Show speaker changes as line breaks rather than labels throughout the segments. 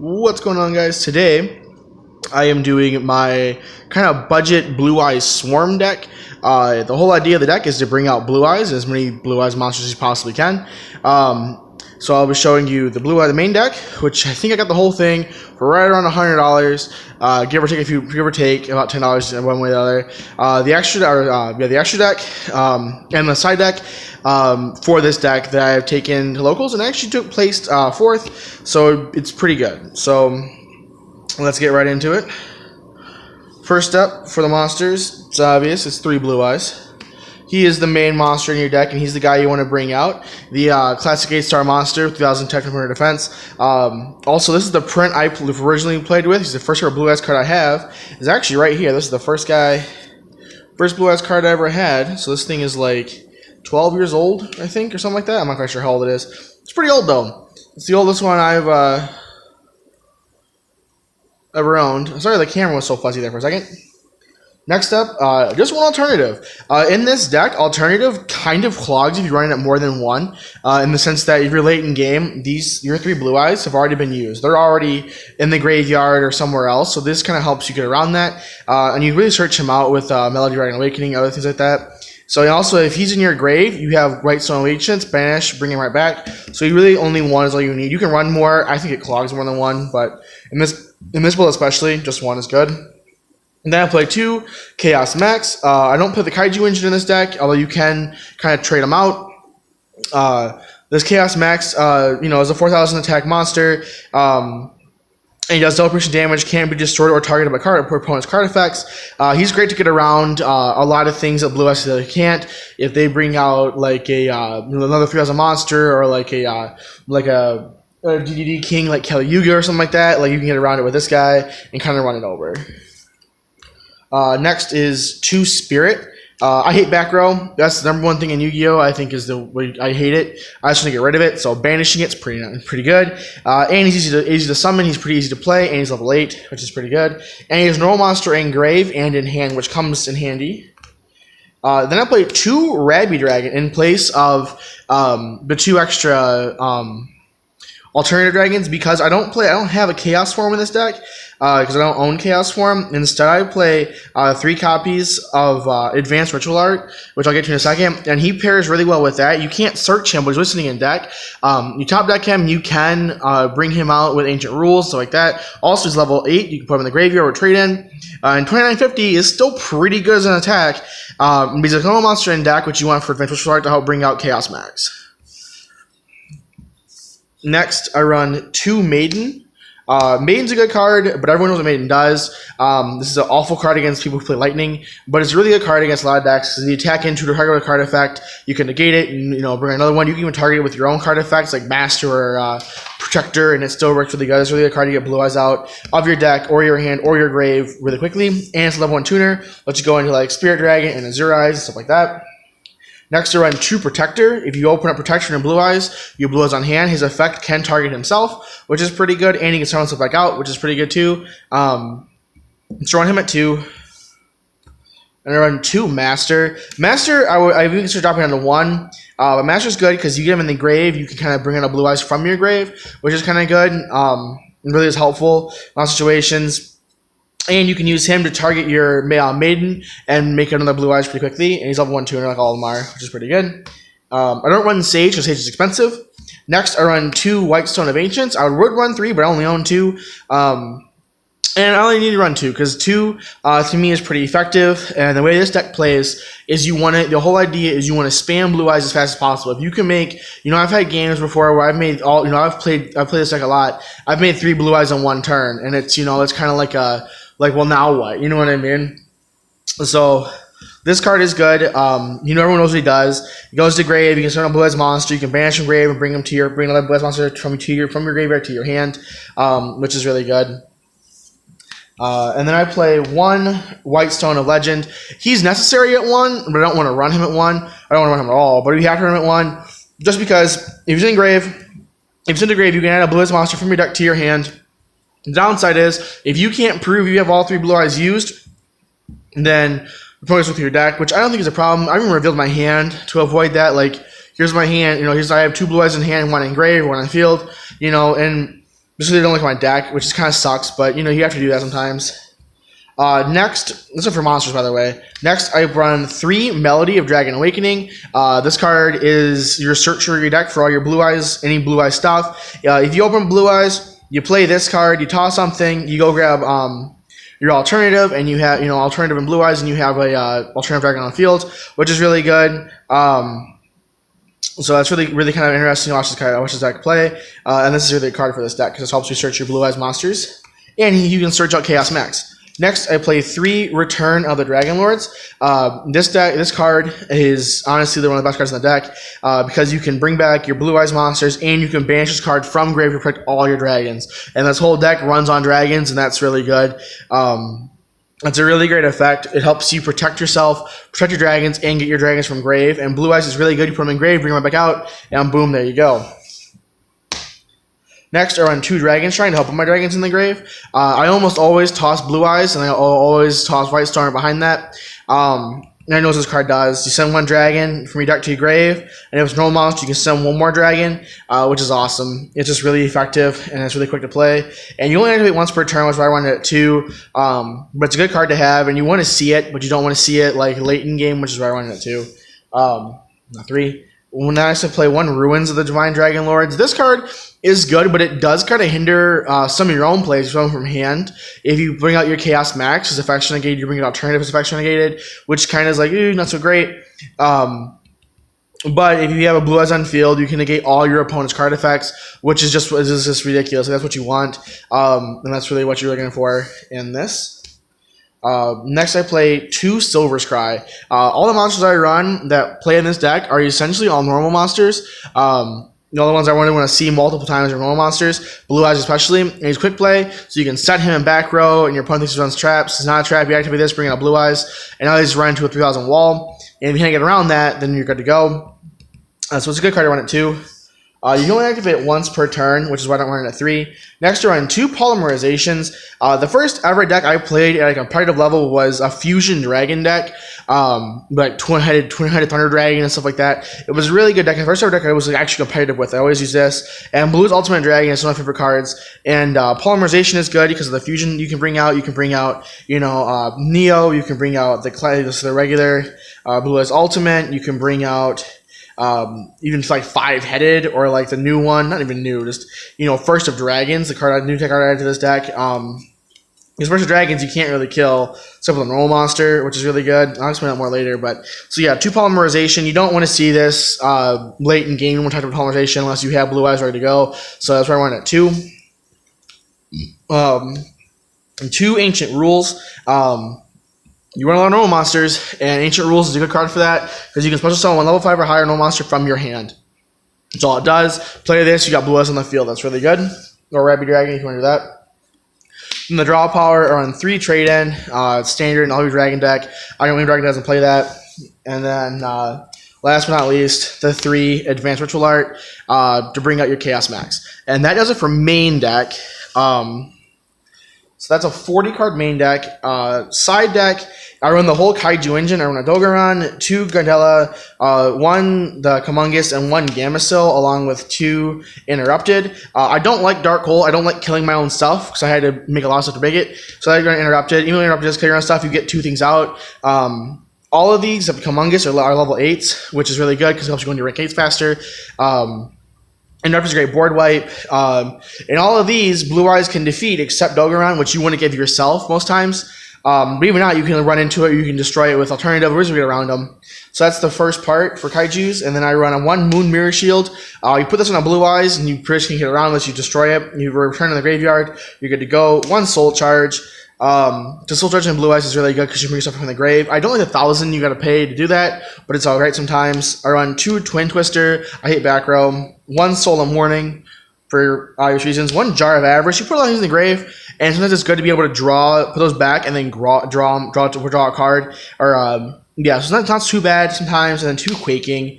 What's going on, guys? Today I am doing my kind of budget Blue Eyes Swarm deck. The whole idea of the deck is to bring out Blue Eyes, as many Blue Eyes monsters as you possibly can. So I'll be showing you the Blue Eye, the main deck, which I think I got the whole thing for right around $100, give or take about $10 one way or the other. The extra deck and the side deck for this deck that I've taken to locals and actually took placed fourth, so it's pretty good. So let's get right into it. First up for the monsters, it's obvious, it's 3 Blue Eyes. He is the main monster in your deck, and he's the guy you want to bring out. The classic 8-star monster, 3000 technical defense. Also, this is the print I originally played with. He's the first ever Blue Eyes card I have. It's actually right here. This is the first Blue Eyes card I ever had. So this thing is like 12 years old, I think, or something like that. I'm not quite sure how old it is. It's pretty old, though. It's the oldest one I've ever owned. Sorry, the camera was so fuzzy there for a second. Next up, just one alternative. In this deck, alternative kind of clogs if you're running it more than one, in the sense that if you're late in game, your 3 Blue Eyes have already been used. They're already in the graveyard or somewhere else, so this kind of helps you get around that. And you really search him out with Melody Dragon Awakening, other things like that. So also, if he's in your grave, you have Whitestone Ancients, banish, bring him right back. So you really only one is all you need. You can run more. I think it clogs more than one, but in this build especially, just one is good. And then I play 2 Chaos Max. I don't play the Kaiju engine in this deck, although you can kind of trade them out. This Chaos Max, is a 4000 attack monster. And he does double percent damage, can't be destroyed or targeted by opponent's card effects. He's great to get around a lot of things that Blue Eyes can't. If they bring out like another 3000 monster or like a DDD King like Kali Yuga or something like that, like you can get around it with this guy and kind of run it over. Next is 2 Spirit. I hate back row. That's the number one thing in Yu-Gi-Oh! I think is the way I hate it. I just want to get rid of it. So banishing it's pretty good. And he's easy to summon. He's pretty easy to play. And he's level 8, which is pretty good. And he has normal monster in grave and in hand, which comes in handy. Then I play 2 Rabby Dragon in place of the 2 extra alternative dragons, because I don't have a Chaos Form in this deck, because I don't own Chaos Form. Instead, I play 3 copies of Advanced Ritual Art, which I'll get to in a second, and he pairs really well with that. You can't search him, but he's listening in deck. You top deck him, you can bring him out with Ancient Rules, so like that. Also, he's level 8, you can put him in the graveyard or trade in. And 2950 is still pretty good as an attack. He's a normal monster in deck, which you want for Advanced Ritual Art to help bring out Chaos Max. Next, I run 2 Maiden. Maiden's a good card, but everyone knows what Maiden does. This is an awful card against people who play Lightning, but it's really a good card against a lot of decks. The attack into the target with a card effect, you can negate it and bring another one. You can even target it with your own card effects like Master or Protector, and it still works really good. It's really a card to get Blue Eyes out of your deck or your hand or your grave really quickly. And it's a level 1 tuner. Lets you go into like Spirit Dragon and Azure Eyes and stuff like that. Next, I run 2 Protector. If you open up Protection and Blue Eyes, you Blue Eyes on hand. His effect can target himself, which is pretty good, and he can summon himself back out, which is pretty good too. So run him at 2. And I run 2 Master. Master, I even consider dropping down to 1. But Master's good because you get him in the grave. You can kind of bring in a Blue Eyes from your grave, which is kind of good. And really is helpful in a lot of situations. And you can use him to target your Maiden and make another Blue Eyes pretty quickly. And he's level 1 tuner like all of them are, which is pretty good. I don't run Sage because Sage is expensive. Next, I run 2 Whitestone of Ancients. I would run 3, but I only own 2. And I only need to run 2 because 2 to me is pretty effective. And the way this deck plays is the whole idea is you want to spam Blue Eyes as fast as possible. If you can make, I've had games before where I've made I've played this deck a lot. I've made 3 Blue Eyes in 1 turn, and it's it's kind of well, now what? You know what I mean? So this card is good. Everyone knows what he does. He goes to grave. You can summon a Blue Eyes monster. You can banish from grave and bring another Blue Eyes monster from your graveyard to your hand, which is really good. And then I play 1 Whitestone of Legend. He's necessary at 1, but I don't want to run him at 1. I don't want to run him at all. But if you have to run him at 1, just because if he's in grave, you can add a Blue Eyes monster from your deck to your hand. The downside is, if you can't prove you have all 3 Blue Eyes used, then focus with your deck, which I don't think is a problem. I even revealed my hand to avoid that. Like, here's my hand. I have 2 Blue Eyes in hand, 1 in grave, 1 in field. And just so they don't look at my deck, which kind of sucks, but you know, you have to do that sometimes. Next, this is for monsters, by the way. Next, I run 3 Melody of Dragon Awakening. This card is your search for your deck for all your Blue Eyes, any Blue Eyes stuff. If you open Blue Eyes, you play this card, you toss something, you go grab your alternative, and you have, you know, alternative and Blue Eyes, and you have a alternative dragon on the field, which is really good. So that's really kind of interesting to watch this deck play. And this is really a card for this deck because it helps you search your Blue Eyes monsters, and you can search out Chaos Max. Next, I play 3 Return of the Dragon Lords. This card is honestly one of the best cards in the deck because you can bring back your Blue Eyes monsters and you can banish this card from grave to protect all your dragons. And this whole deck runs on dragons, and that's really good. It's a really great effect. It helps you protect yourself, protect your dragons, and get your dragons from grave. And Blue Eyes is really good. You put them in grave, bring them back out, and boom, there you go. Next, I run 2 Dragon Shrine to help with my dragons in the grave. I almost always toss Blue Eyes, and I always toss White Storm behind that. And I know what this card does. You send 1 dragon from your deck to your grave, and if it's normal monster, you can send 1 more dragon, which is awesome. It's just really effective, and it's really quick to play. And you only activate once per turn, which is why I run it at 2. But it's a good card to have, and you want to see it, but you don't want to see it like late in game, which is why I run it at 2. Not 3. When I also play 1 Ruins of the Divine Dragon Lords, this card is good, but it does kind of hinder some of your own plays from hand. If you bring out your Chaos Max as Affection Negated, you bring out Alternative as Affection Negated, which kind of is like, not so great. But if you have a Blue Eyes on field, you can negate all your opponent's card effects, which is just ridiculous. That's what you want, and that's really what you're looking for in this. Next, I play 2 Silver Scry. All the monsters I run that play in this deck are essentially all normal monsters. The only ones I want to see multiple times are normal monsters, Blue Eyes especially. And he's quick play, so you can set him in back row, and your opponent thinks he runs traps. It's not a trap. You activate this, bring out Blue Eyes, and now he's run to a 3,000 wall. And if you can't get around that, then you're good to go. So it's a good card to run at 2. You can only activate it once per turn, which is why I don't run it at 3. Next, I run 2 Polymerizations. The first ever deck I played at a competitive level was a Fusion Dragon deck, like twin-headed Thunder Dragon and stuff like that. It was a really good deck. The first ever deck I was actually competitive with. I always use this. And Blue's Ultimate Dragon is one of my favorite cards. And Polymerization is good because of the fusion you can bring out. You can bring out, Neo. You can bring out the regular Blue Eyes Ultimate. You can bring out even like 5-headed or like the new one, not even new, just First of Dragons, the new tech card added to this deck. Because First of Dragons you can't really kill except with a normal monster, which is really good. I'll explain that more later. But so yeah, 2 Polymerization. You don't want to see this late in game when we're talking about Polymerization unless you have Blue Eyes ready to go. So that's why I run it at 2. And 2 Ancient Rules. You run a lot of normal monsters, and Ancient Rules is a good card for that because you can special summon 1 level 5 or higher normal monster from your hand. That's all it does. Play this, you got Blue Eyes on the field. That's really good. Or Rabby Dragon, if you want to do that. Then the draw power are on 3 trade-in, standard in all your Dragon deck. Iron Wing Dragon doesn't play that. And then last but not least, the 3 Advanced Ritual Art to bring out your Chaos Max. And that does it for main deck. So that's a 40-card main deck. Side deck, I run the whole Kaiju engine. I run a Dogeron, 2 Gardella, 1 the Kamungus, and 1 Gamecill, along with 2 Interrupted. I don't like Dark Hole. I don't like killing my own stuff because I had to make a lot of stuff to make it. So I run Interrupted. Even though Interrupted does kill your own stuff, you get 2 things out. All of these, except Kamungus, are level 8s, which is really good because it helps you go into rank 8s faster. Interrupt is a great board wipe. And all of these, Blue Eyes can defeat except Dogeron, which you want to give yourself most times. But even not, you can run into it, you can destroy it with alternative, or get around them. So that's the first part for Kaijus. And then I run a 1 Moon Mirror Shield. You put this on a Blue Eyes, and you pretty much can get around unless you destroy it. You return to the graveyard, you're good to go. 1 Soul Charge. The Soul Charge in Blue Eyes is really good because you bring yourself from the grave. I don't like the 1,000 you gotta pay to do that, but it's alright sometimes. I run 2 Twin Twister. I hate back row. 1 Soul of Mourning for obvious reasons. 1 Jar of Avarice. You put a lot of things in the grave, and sometimes it's good to be able to put those back, and then draw a card. Or so it's not too bad sometimes. And then 2 Quaking,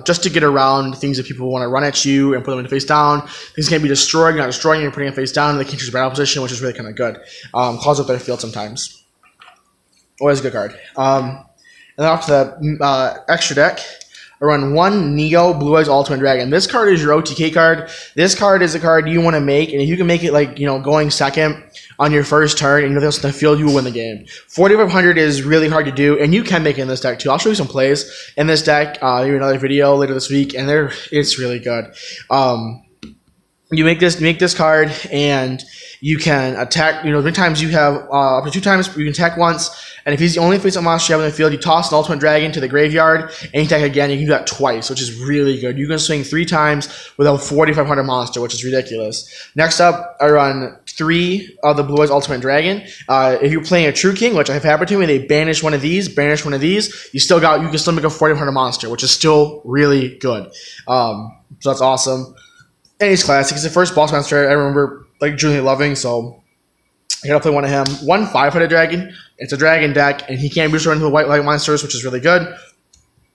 just to get around things that people want to run at you and put them into face down. Things can't be destroyed. You're not destroying. You're putting it face down. And they can't choose battle position, which is really kind of good. Claws up their field sometimes. Always a good card. And then off to the extra deck. I I run 1 Neo Blue Eyes Ultimate Dragon. This card is your OTK card. This card is a card you want to make, and if you can make it like, you know, going second on your first turn and nothing else in the field, you will win the game. 4,500 is really hard to do, and you can make it in this deck too. I'll show you some plays in this deck in another video later this week, and it's really good. You make this card, and you can attack. You know, 3 times you have up to 2 times you can attack once, and if he's the only face-up monster you have in the field, you toss an Ultimate Dragon to the graveyard, and you attack again. You can do that twice, which is really good. You can swing 3 times with a 4,500 monster, which is ridiculous. Next up, I run 3 of the Blue Eyes Ultimate Dragon. If you're playing a True King, which I've happened to me, they banish one of these, you still make a 4,500 monster, which is still really good. So that's awesome. And he's classic. He's the first boss monster I remember like truly loving, so I gotta play one of him. 1 500 dragon. It's a dragon deck, and he can't be destroyed into white light monsters, which is really good.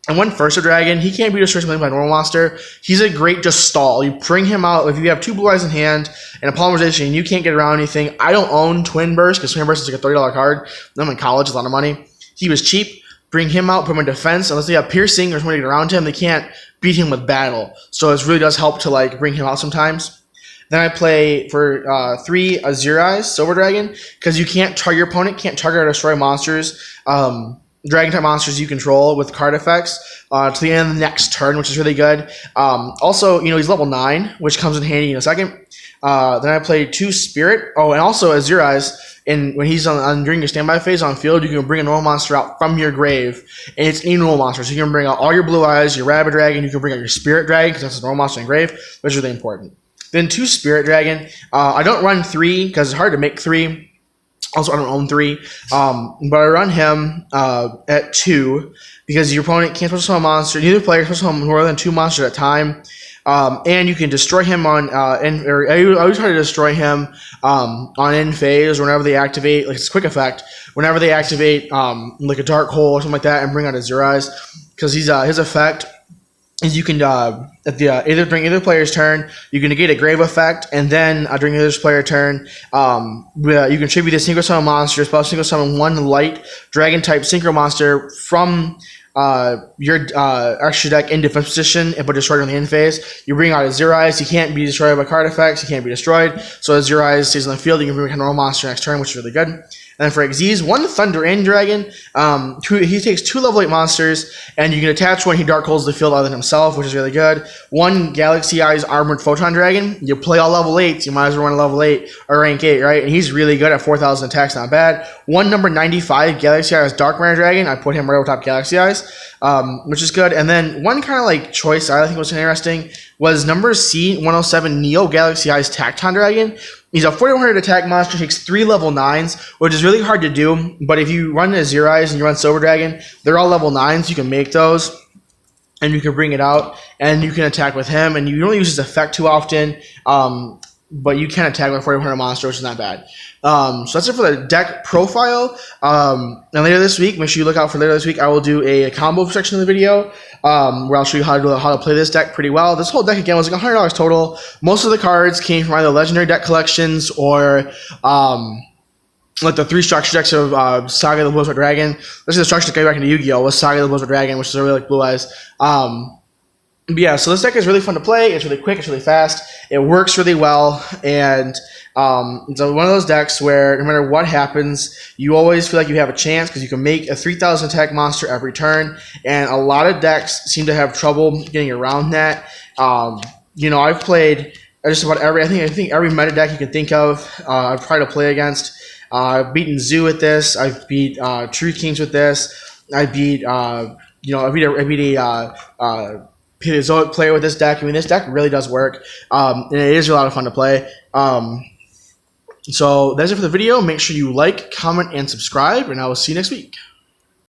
And 1 first dragon, he can't be destroyed by a normal monster. He's a great just stall. You bring him out if you have 2 blue eyes in hand and a polymerization, and you can't get around anything. I don't own Twin Burst because Twin Burst is like a $30 card. I'm in college, it's a lot of money. He was cheap. Bring him out, put him in defense. Unless they have piercing or somebody to get around him, they can't beat him with battle. So it really does help to like bring him out sometimes. Then I play for 3 Azure Eyes Silver Dragon, because you can't target your opponent, can't target or destroy monsters, dragon type monsters you control with card effects to the end of the next turn, which is really good. Also, you know, he's level 9, which comes in handy in a second. Then I play 2 Spirit. Oh, and also Azure Eyes. And when he's during your standby phase on field, you can bring a normal monster out from your grave, and it's any normal monster. So you can bring out all your Blue Eyes, your Rabbit Dragon. You can bring out your Spirit Dragon because that's a normal monster in grave, which is really important. Then 2 Spirit Dragon. I don't run 3 because it's hard to make 3. Also, I don't own 3, but I run him at 2 because your opponent can't special summon a monster. Neither player can special summon more than 2 monsters at a time. And you can destroy him on I always try to destroy him on end phase or whenever they activate, like it's a quick effect, whenever they activate like a dark hole or something like that and bring out Azure Eyes, because he's his effect is you can during either player's turn you can negate a grave effect, and then during the other player's turn you can tribute a synchro summon monster, spell synchro summon 1 light dragon type synchro monster from your extra deck in defense position and put destroyed on the end phase. You bring out Azure Eyes. He can't be destroyed by card effects. He can't be destroyed. So Azure Eyes stays on the field. You can bring a normal monster next turn, which is really good. And then for Xyz, 1 Thunder End Dragon. He takes 2 level 8 monsters, and you can attach 1. He dark holds the field other than himself, which is really good. 1 Galaxy Eyes Armored Photon Dragon. You play all level 8s. You might as well run a level 8 or rank 8, right? And he's really good at 4,000 attacks, not bad. 1 number 95 Galaxy Eyes Dark Matter Dragon. I put him right over top Galaxy Eyes, which is good. And then 1 kind of like choice I think was interesting was number C107 Neo Galaxy Eyes Tacton Dragon. He's a 4,100 attack monster, takes 3 level 9s, which is really hard to do, but if you run Azure Eyes and you run Silver Dragon, they're all level 9s, you can make those, and you can bring it out, and you can attack with him, and you don't use his effect too often, but you can attack with a 4,100 monster, which is not bad. So that's it for the deck profile. And later this week, make sure you look out for later this week. I will do a combo section of the video where I'll show you how to play this deck pretty well. This whole deck again was like $100 total. Most of the cards came from either legendary deck collections or like the 3 structure decks of Saga the Blue Eyes Dragon. This is the structure deck I got back into Yu-Gi-Oh! Was Saga the Blue Eyes Dragon, which is really like Blue Eyes. But yeah, so this deck is really fun to play. It's really quick. It's really fast. It works really well. And it's one of those decks where no matter what happens, you always feel like you have a chance because you can make a 3,000 attack monster every turn. And a lot of decks seem to have trouble getting around that. You know, I've played just about every, I think every meta deck you can think of, I've tried to play against. I've beaten Zoo with this. I've beat True Kings with this. I beat, I beat a Paleozoic player with this deck. I mean, this deck really does work, and it is a lot of fun to play. So that's it for the video. Make sure you like, comment, and subscribe, and I will see you next week.